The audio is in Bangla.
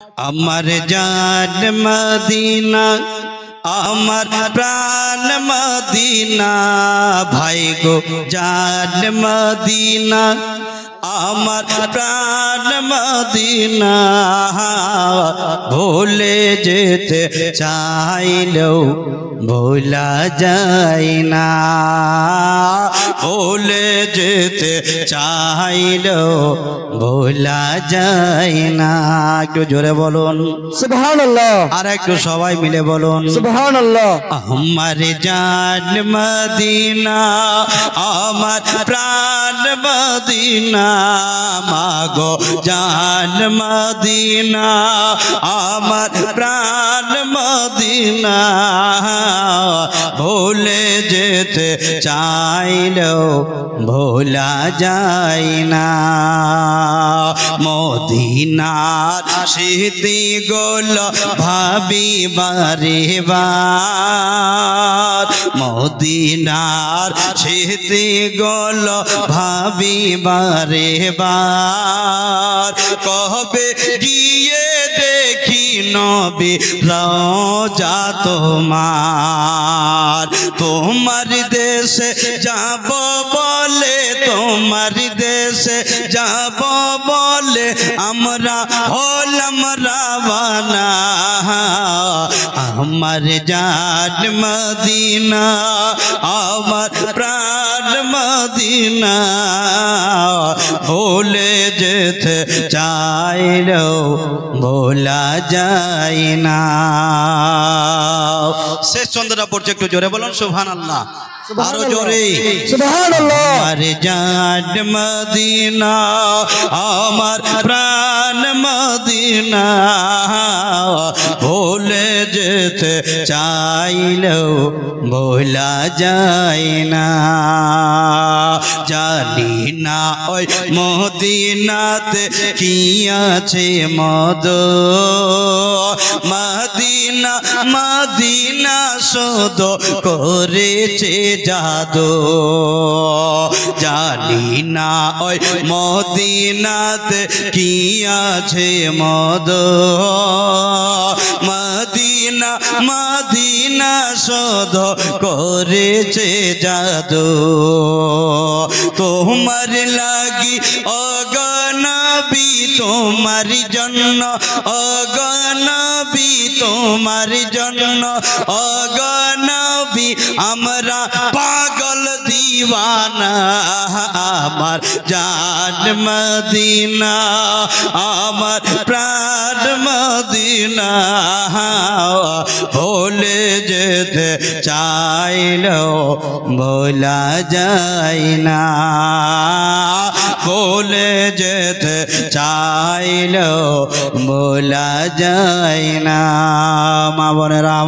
আমার জান মদিনা আমার প্রাণ মদিনা ভাই গো জান মদিনা আমার প্রাণ মদিনা ভুলে যেতে চাইলেও ভোলা যায় না ভুলে যেতে চাইলেও ভোলা যায় না। একটু জোরে বলুন সুবহানাল্লাহ। আর একটু সবাই মিলে বলুন সুবহানাল্লাহ। আমার জান মদিনা আমার প্রাণ মদিনা মাগো জান মদিনা আমার প্রাণ মদিনা ভুলে যেতে চাইলেও ভোলা যায় না। মদিনার স্মৃতি গুলো ভাবি বারে বার মদিনার স্মৃতি গুলো ভাবি বারে বার কবে গিয়ে দেখি নবী রওজা তোমার তোমার দেশে যাব বলে তোমার দেশে যাব বলে আমরা হলাম রাওয়ানা। আমার জান মদিনা আমার প্রাণ মদিনা ভুলে যেতে চাইলেও ভোলা যায় না। শেষ চন্দ্রটা পড়ছে একটু জোরে বলুন সুবহানাল্লাহ। আরো জোরে সুবহানাল্লাহ। আমার জান মদিনা আমার প্রাণ মদিনা ভুলে যেতে চাইলেও ভোলা যায় না। জানি না ওই মদিনাতে কি আছে মধু মদিনা মদিনা শুধু করেছে জাদু জানি না ওই মদিনাতে কি আছে মধু মদিনা মদিনা শুধু করেছে জাদু তোমার লাগি অগনবী তোমার জন্য অগনবী তোমার জন্য অগনবী আমরা পাগল দিওয়ানা। আমার জান মদিনা আমার প্রাণ মদিনা ভুলে যেতে চাইলেও ভোলা যায় না ভুলে যেতে চাইলেও ভোলা যায় না। মা বোনেরা